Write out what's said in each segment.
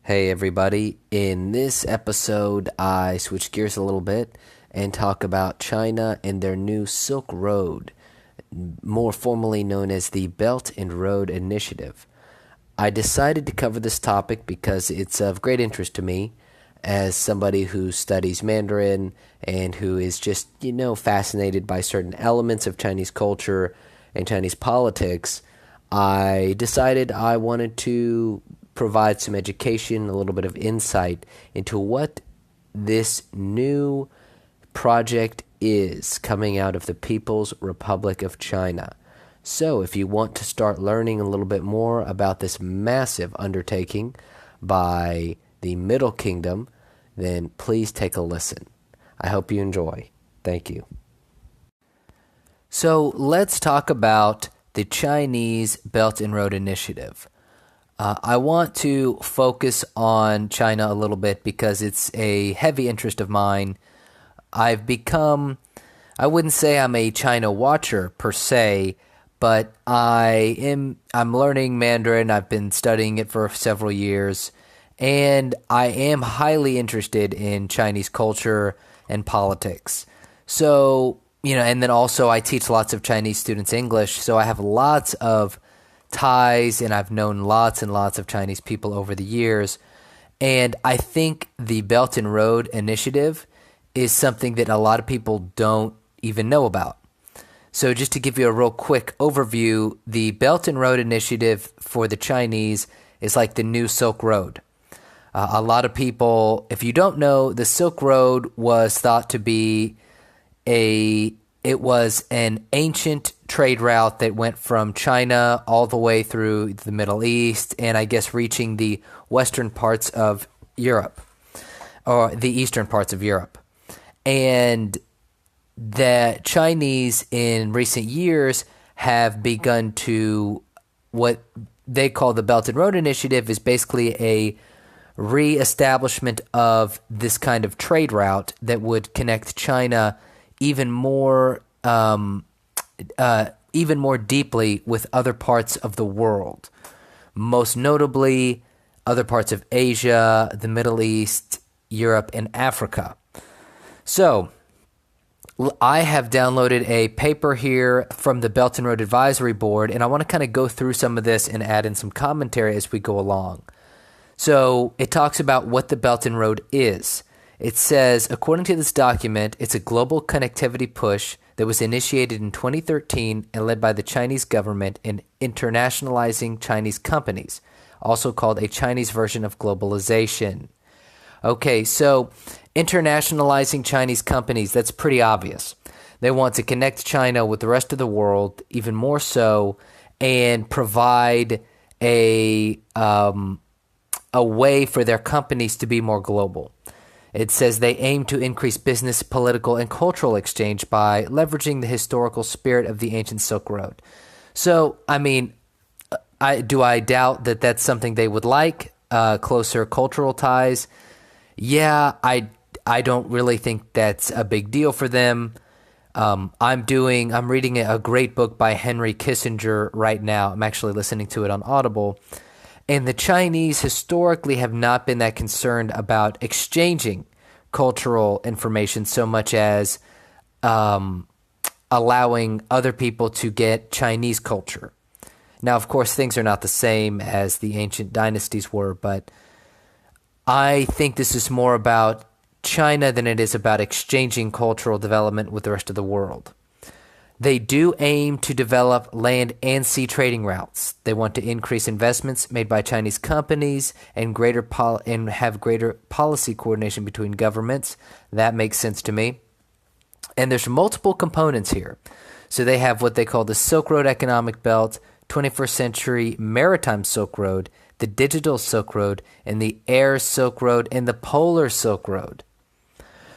Hey everybody, in this episode I switch gears a little bit and talk about China and their new Silk Road, more formally known as the Belt and Road Initiative. I decided to cover this topic because it's of great interest to me as somebody who studies Mandarin and who is just, fascinated by certain elements of Chinese culture and Chinese politics. I decided I wanted to provide some education, a little bit of insight into what this new project is coming out of the People's Republic of China. So, if you want to start learning a little bit more about this massive undertaking by the Middle Kingdom, then please take a listen. I hope you enjoy. Thank you. So, let's talk about the Chinese Belt and Road Initiative. I want to focus on China a little bit because it's a heavy interest of mine. I wouldn't say I'm a China watcher per se, but I'm learning Mandarin. I've been studying it for several years, and I am highly interested in Chinese culture and politics. So, and then also I teach lots of Chinese students English, so I have lots of ties, and I've known lots and lots of Chinese people over the years. And I think the Belt and Road Initiative is something that a lot of people don't even know about. So just to give you a real quick overview, the Belt and Road Initiative for the Chinese is like the new Silk Road. A lot of people, if you don't know, the Silk Road was thought to be it was an ancient trade route that went from China all the way through the Middle East and I guess reaching the western parts of Europe or the eastern parts of Europe. And the Chinese in recent years have begun to, what they call the Belt and Road Initiative is basically a reestablishment of this kind of trade route that would connect China even more deeply with other parts of the world, most notably other parts of Asia, the Middle East, Europe, and Africa. So, I have downloaded a paper here from the Belt and Road Advisory Board, and I want to kind of go through some of this and add in some commentary as we go along. So, it talks about what the Belt and Road is. It says, according to this document, it's a global connectivity push that was initiated in 2013 and led by the Chinese government in internationalizing Chinese companies, also called a Chinese version of globalization. Okay, so internationalizing Chinese companies, that's pretty obvious. They want to connect China with the rest of the world, even more so, and provide a way for their companies to be more global. It says they aim to increase business, political, and cultural exchange by leveraging the historical spirit of the ancient Silk Road. So, I mean, do I doubt that that's something they would like? Closer cultural ties? Yeah, I don't really think that's a big deal for them. I'm reading a great book by Henry Kissinger right now. I'm actually listening to it on Audible. And the Chinese historically have not been that concerned about exchanging cultural information so much as allowing other people to get Chinese culture. Now, of course, things are not the same as the ancient dynasties were, but I think this is more about China than it is about exchanging cultural development with the rest of the world. They do aim to develop land and sea trading routes. They want to increase investments made by Chinese companies and have greater policy coordination between governments. That makes sense to me. And there's multiple components here. So they have what they call the Silk Road Economic Belt, 21st Century Maritime Silk Road, the Digital Silk Road, and the Air Silk Road, and the Polar Silk Road.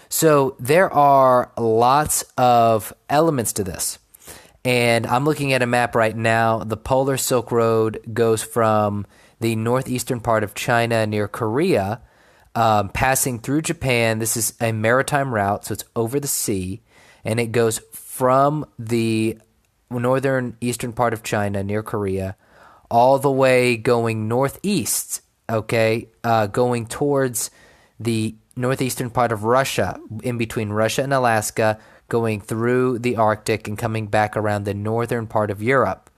So there are lots of elements to this. And I'm looking at a map right now. The Polar Silk Road goes from the northeastern part of China near Korea, passing through Japan. This is a maritime route, so it's over the sea. And it goes from the northern eastern part of China near Korea all the way going northeast okay, going towards the northeastern part of Russia, in between Russia and Alaska, going through the Arctic and coming back around the northern part of Europe.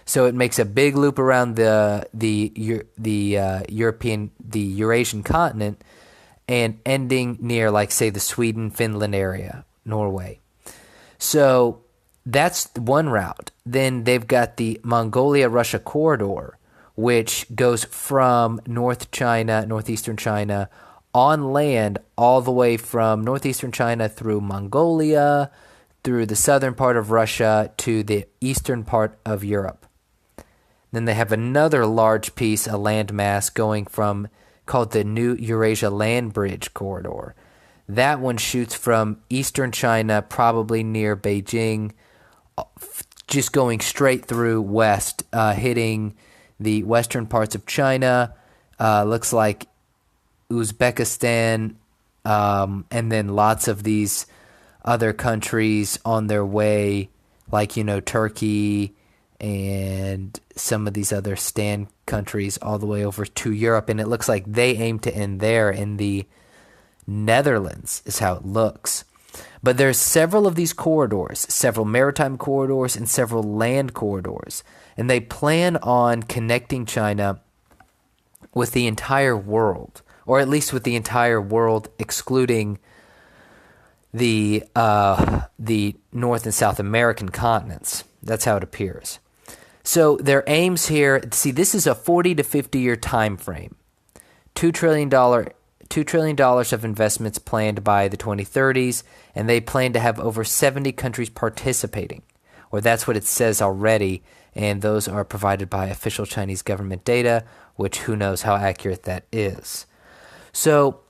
So it makes a big loop around the Eurasian continent, and ending near, like, say, the Sweden, Finland area, Norway. So that's one route. Then they've got the Mongolia-Russia corridor, which goes from northeastern China, on land all the way from northeastern China through Mongolia, through the southern part of Russia to the eastern part of Europe. Then they have another large piece, a landmass, going from, called the New Eurasia Land Bridge Corridor. That one shoots from eastern China, probably near Beijing, just going straight through west, hitting the western parts of China, looks like Uzbekistan, and then lots of these other countries on their way, like, Turkey and some of these other stand countries, all the way over to Europe. And it looks like they aim to end there in the Netherlands, is how it looks. But there's several of these corridors, several maritime corridors and several land corridors. And they plan on connecting China with the entire world, or at least with the entire world, excluding the North and South American continents. That's how it appears. So their aims here, see, this is a 40 to 50 year time frame. $2 trillion of investments planned by the 2030s, and they plan to have over 70 countries participating, or that's what it says already, and those are provided by official Chinese government data, which who knows how accurate that is. So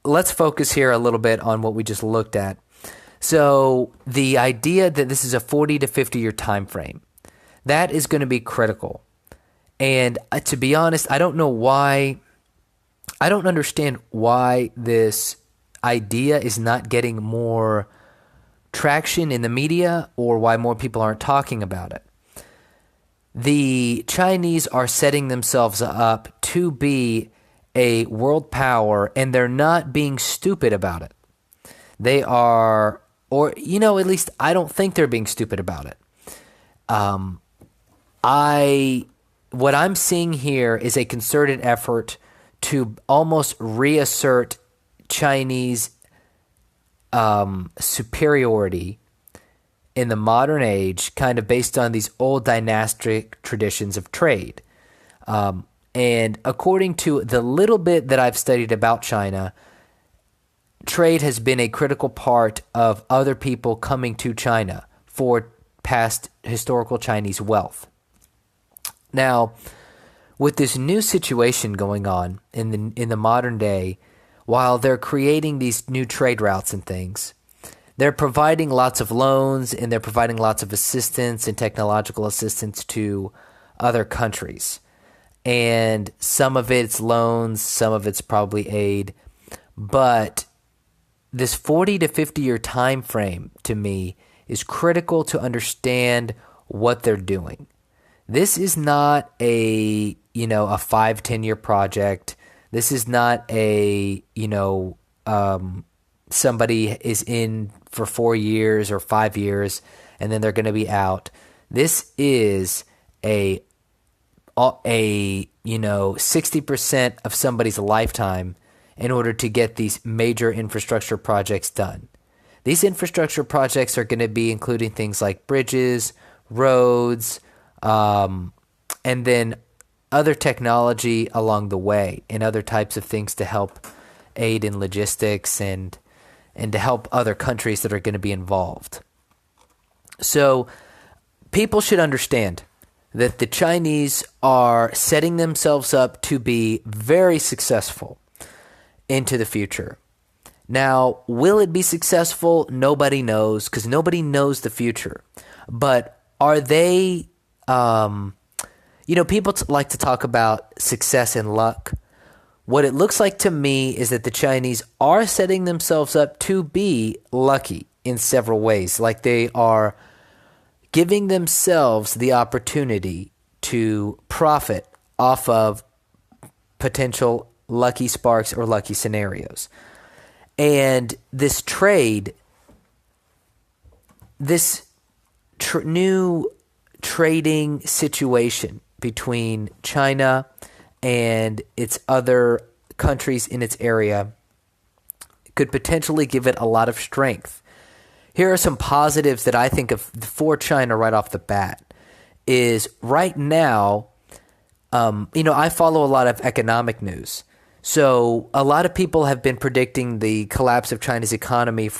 let's focus here a little bit on what we just looked at. So the idea that this is a 40 to 50 year time frame, that is going to be critical. And to be honest, I don't understand why this idea is not getting more traction in the media, or why more people aren't talking about it. The Chinese are setting themselves up to be a world power, and they're not being stupid about it. They are, or, at least I don't think they're being stupid about it. What I'm seeing here is a concerted effort to almost reassert Chinese superiority in the modern age, kind of based on these old dynastic traditions of trade. And according to the little bit that I've studied about China, trade has been a critical part of other people coming to China for past historical Chinese wealth. Now, with this new situation going on in the modern day, while they're creating these new trade routes and things, they're providing lots of loans, and they're providing lots of assistance and technological assistance to other countries. And some of it's loans, some of it's probably aid. But this 40 to 50 year time frame, to me, is critical to understand what they're doing. This is not a 5-10 year project. This is not a, somebody is in for 4 years or 5 years and then they're going to be out. This is a 60% of somebody's lifetime in order to get these major infrastructure projects done. These infrastructure projects are going to be including things like bridges, roads, and then other technology along the way, and other types of things to help aid in logistics and to help other countries that are going to be involved. So people should understand that the Chinese are setting themselves up to be very successful into the future. Now, will it be successful? Nobody knows, because nobody knows the future. But are they, people like to talk about success and luck. What it looks like to me is that the Chinese are setting themselves up to be lucky in several ways. Like they are giving themselves the opportunity to profit off of potential lucky sparks or lucky scenarios. And this trade, this new trading situation between China and its other countries in its area could potentially give it a lot of strength. Here are some positives that I think of for China right off the bat. Is right now, I follow a lot of economic news. So a lot of people have been predicting the collapse of China's economy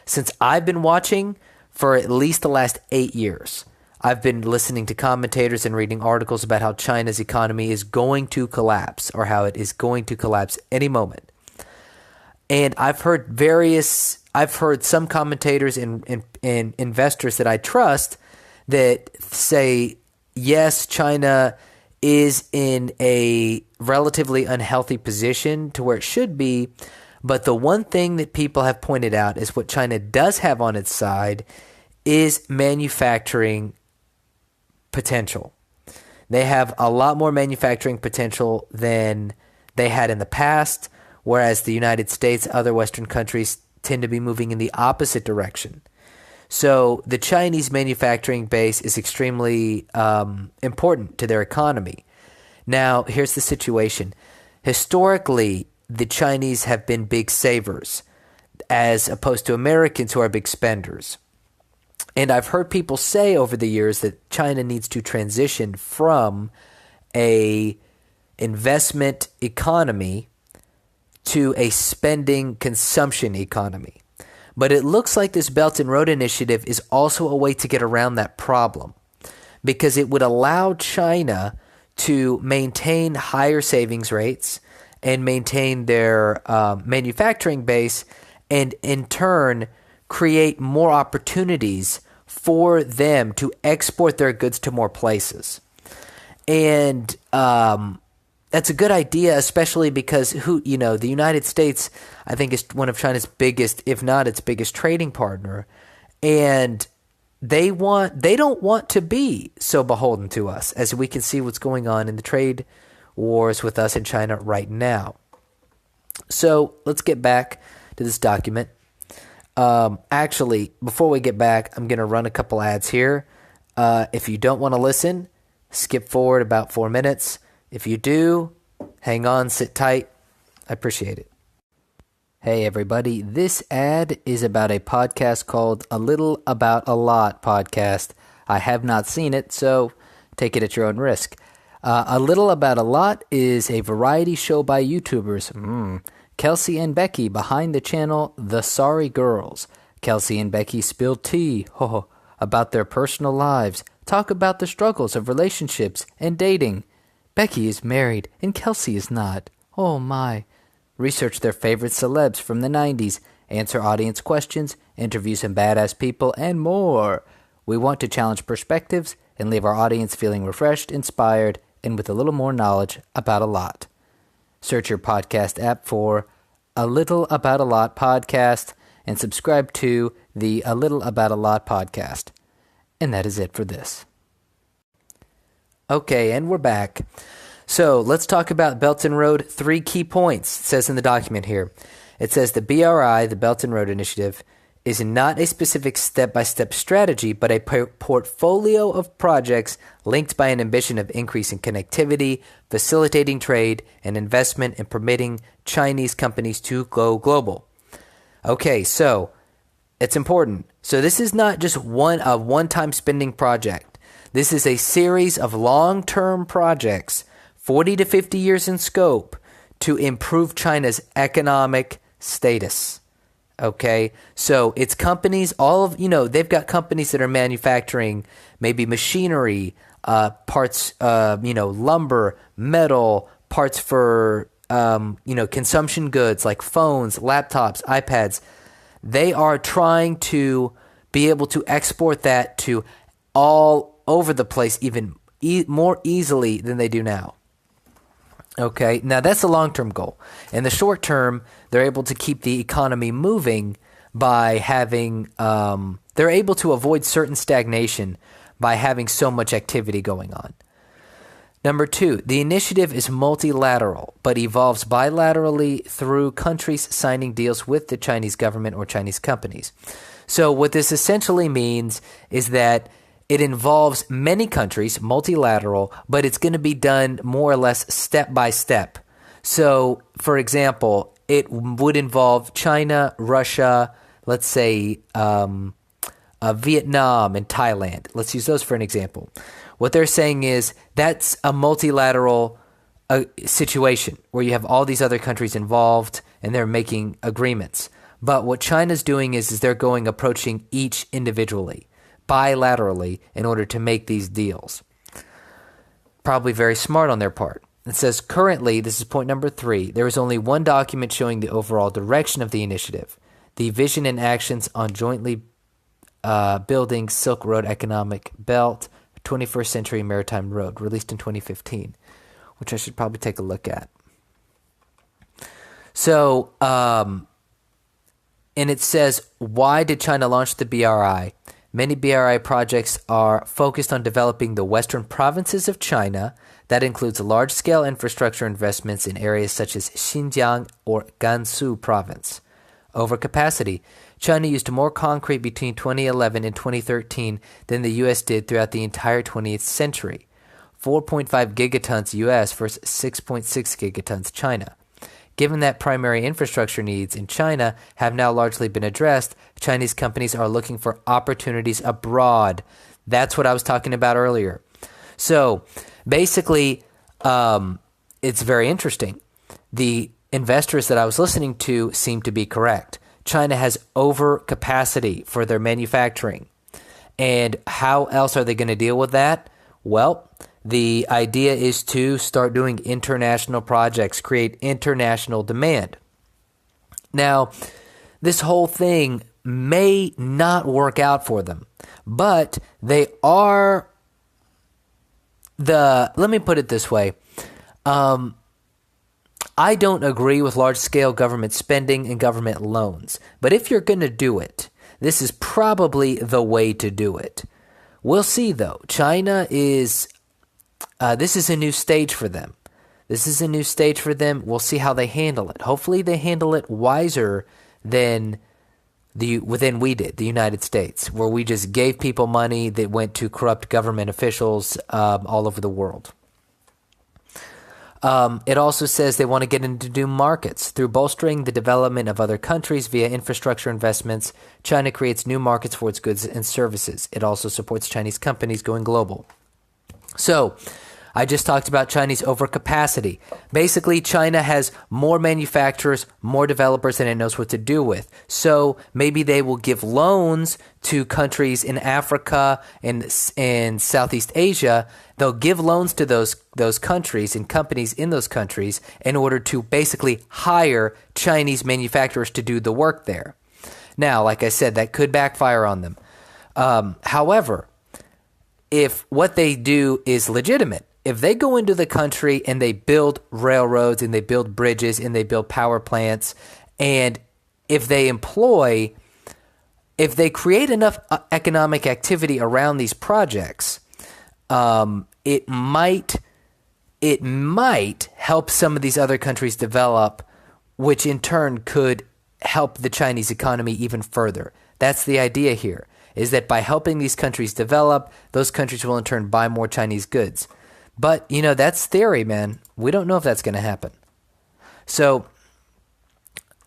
since I've been watching for at least the last 8 years. I've been listening to commentators and reading articles about how China's economy is going to collapse or how it is going to collapse any moment. And I've heard some commentators and investors that I trust that say, yes, China is in a relatively unhealthy position to where it should be. But the one thing that people have pointed out is what China does have on its side is manufacturing potential. They have a lot more manufacturing potential than they had in the past, whereas the United States, other Western countries tend to be moving in the opposite direction. So the Chinese manufacturing base is extremely important to their economy. Now, here's the situation. Historically, the Chinese have been big savers as opposed to Americans who are big spenders. And I've heard people say over the years that China needs to transition from a investment economy to a spending consumption economy. But it looks like this Belt and Road Initiative is also a way to get around that problem because it would allow China to maintain higher savings rates and maintain their manufacturing base and in turn create more opportunities for them to export their goods to more places. And that's a good idea, especially because the United States, I think, is one of China's biggest, if not its biggest trading partner. And they don't want to be so beholden to us, as we can see what's going on in the trade wars with us and China right now. So let's get back to this document. Actually, before we get back, I'm going to run a couple ads here. If you don't want to listen, skip forward about 4 minutes. If you do, hang on, sit tight. I appreciate it. Hey everybody, this ad is about a podcast called A Little About a Lot podcast. I have not seen it, so take it at your own risk. A Little About a Lot is a variety show by YouTubers. Kelsey and Becky behind the channel The Sorry Girls. Kelsey and Becky spill tea about their personal lives, talk about the struggles of relationships and dating. Becky is married and Kelsey is not. Oh my. Research their favorite celebs from the 90s, answer audience questions, interview some badass people, and more. We want to challenge perspectives and leave our audience feeling refreshed, inspired, and with a little more knowledge about a lot. Search your podcast app for A Little About a Lot podcast and subscribe to the A Little About a Lot podcast. And that is it for this. Okay, and we're back. So let's talk about Belt and Road. 3 key points, it says in the document here. It says the BRI, the Belt and Road Initiative, is not a specific step-by-step strategy, but a portfolio of projects linked by an ambition of increasing connectivity, facilitating trade and investment, and permitting Chinese companies to go global. Okay, so it's important. So this is not just a one-time spending project. This is a series of long-term projects, 40 to 50 years in scope, to improve China's economic status. Okay, so it's companies, they've got companies that are manufacturing maybe machinery, parts, lumber, metal, parts for, consumption goods like phones, laptops, iPads. They are trying to be able to export that to all over the place even more easily than they do now. Okay, now that's the long-term goal. In the short term, they're able to keep the economy moving by having, they're able to avoid certain stagnation by having so much activity going on. Number 2, the initiative is multilateral, but evolves bilaterally through countries signing deals with the Chinese government or Chinese companies. So what this essentially means is that it involves many countries, multilateral, but it's going to be done more or less step by step. So, for example, it would involve China, Russia, let's say Vietnam and Thailand. Let's use those for an example. What they're saying is that's a multilateral situation where you have all these other countries involved and they're making agreements. But what China's doing is they're approaching each individually, bilaterally, in order to make these deals. Probably very smart on their part. It says currently, this is point number 3, there is only one document showing the overall direction of the initiative, the vision and actions on jointly building Silk Road Economic Belt, 21st Century Maritime Road, released in 2015, which I should probably take a look at. So, and it says, why did China launch the BRI? Many BRI projects are focused on developing the western provinces of China. That includes large-scale infrastructure investments in areas such as Xinjiang or Gansu province. Overcapacity. China used more concrete between 2011 and 2013 than the U.S. did throughout the entire 20th century. 4.5 gigatons U.S. versus 6.6 gigatons China. Given that primary infrastructure needs in China have now largely been addressed, Chinese companies are looking for opportunities abroad. That's what I was talking about earlier. So basically, it's very interesting. The investors that I was listening to seem to be correct. China has overcapacity for their manufacturing. And how else are they going to deal with that? Well, the idea is to start doing international projects, create international demand. Now, this whole thing may not work out for them, but they are let me put it this way. I don't agree with large-scale government spending and government loans, but if you're going to do it, this is probably the way to do it. We'll see, though. China is this is a new stage for them. We'll see how they handle it. Hopefully they handle it wiser than we did, the United States, where we just gave people money that went to corrupt government officials all over the world. It also says they want to get into new markets. Through bolstering the development of other countries via infrastructure investments, China creates new markets for its goods and services. It also supports Chinese companies going global. So, I just talked about Chinese overcapacity. Basically, China has more manufacturers, more developers than it knows what to do with. So maybe they will give loans to countries in Africa and Southeast Asia. They'll give loans to those countries and companies in those countries in order to basically hire Chinese manufacturers to do the work there. Now, like I said, that could backfire on them. However, if what they do is legitimate, if they go into the country and they build railroads and they build bridges and they build power plants, and if they create enough economic activity around these projects, it might help some of these other countries develop, which in turn could help the Chinese economy even further. That's the idea here, is that by helping these countries develop, those countries will in turn buy more Chinese goods. But, that's theory, man. We don't know if that's going to happen. So,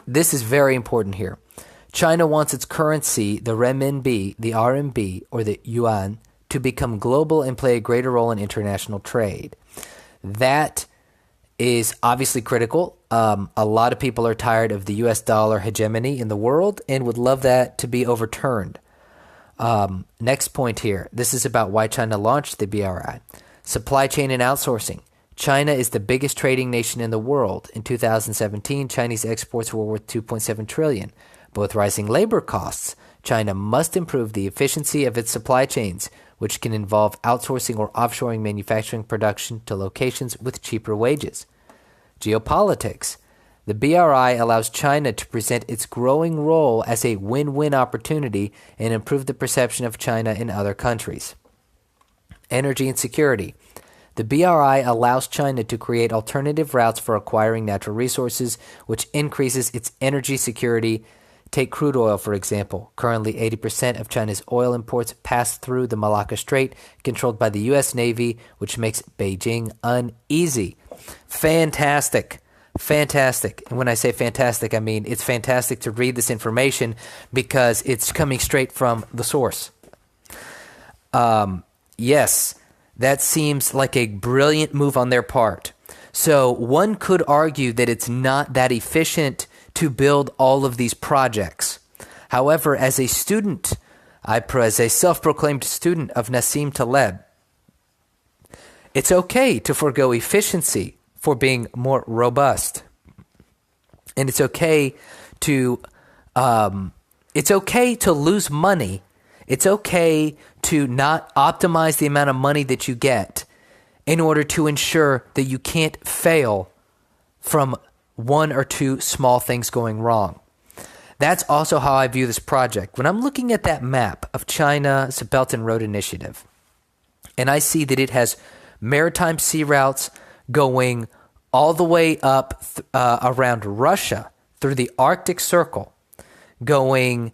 this is very important here. China wants its currency, the renminbi, the RMB, or the yuan, to become global and play a greater role in international trade. That is obviously critical. A lot of people are tired of the US dollar hegemony in the world and would love that to be overturned. Next point here. This is about why China launched the BRI. Supply chain and outsourcing. China is the biggest trading nation in the world. In 2017, Chinese exports were worth $2.7 trillion. But with rising labor costs, China must improve the efficiency of its supply chains, which can involve outsourcing or offshoring manufacturing production to locations with cheaper wages. Geopolitics. The BRI allows China to present its growing role as a win-win opportunity and improve the perception of China in other countries. Energy and security. The BRI allows China to create alternative routes for acquiring natural resources, which increases its energy security. Take crude oil, for example. Currently, 80% of China's oil imports pass through the Malacca Strait, controlled by the U.S. Navy, which makes Beijing uneasy. Fantastic. Fantastic. And when I say fantastic, I mean it's fantastic to read this information because it's coming straight from the source. Yes, that seems like a brilliant move on their part. So one could argue that it's not that efficient to build all of these projects. However, as a student, as a self-proclaimed student of Nassim Taleb, it's okay to forego efficiency for being more robust. And it's okay to lose money. It's okay to not optimize the amount of money that you get in order to ensure that you can't fail from one or two small things going wrong. That's also how I view this project. When I'm looking at that map of China's Belt and Road Initiative, and I see that it has maritime sea routes going all the way up around Russia through the Arctic Circle, going,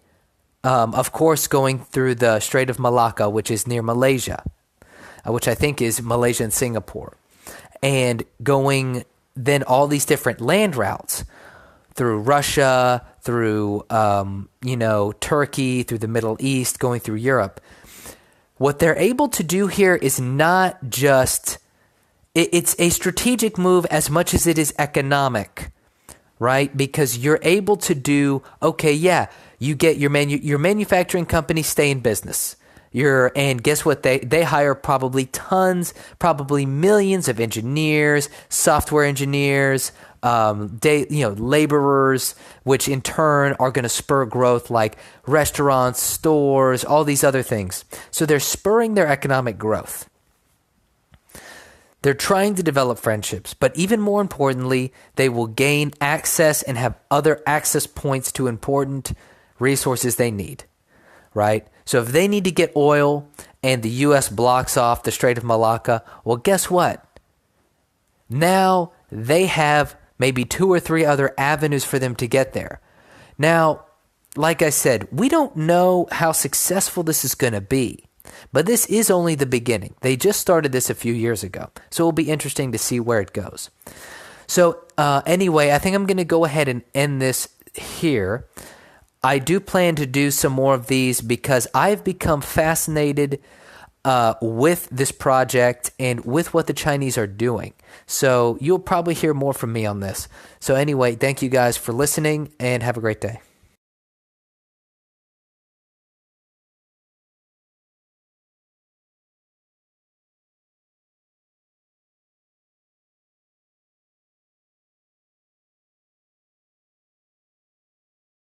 of course, going through the Strait of Malacca, which is near Malaysia, which I think is Malaysia and Singapore, and going then all these different land routes through Russia, through, Turkey, through the Middle East, going through Europe. What they're able to do here is not just, it's a strategic move as much as it is economic, right? Because you're able to do, okay, yeah, you get your manufacturing companies stay in business. And guess what? They hire probably tons, probably millions of engineers, software engineers, laborers, which in turn are going to spur growth like restaurants, stores, all these other things. So they're spurring their economic growth. They're trying to develop friendships, but even more importantly, they will gain access and have other access points to important resources they need, right? So if they need to get oil and the U.S. blocks off the Strait of Malacca, well, guess what? Now they have maybe 2 or 3 other avenues for them to get there. Now, like I said, we don't know how successful this is going to be, but this is only the beginning. They just started this a few years ago, so it'll be interesting to see where it goes. So anyway, I think I'm going to go ahead and end this here. I do plan to do some more of these because I've become fascinated with this project and with what the Chinese are doing. So you'll probably hear more from me on this. So anyway, thank you guys for listening and have a great day.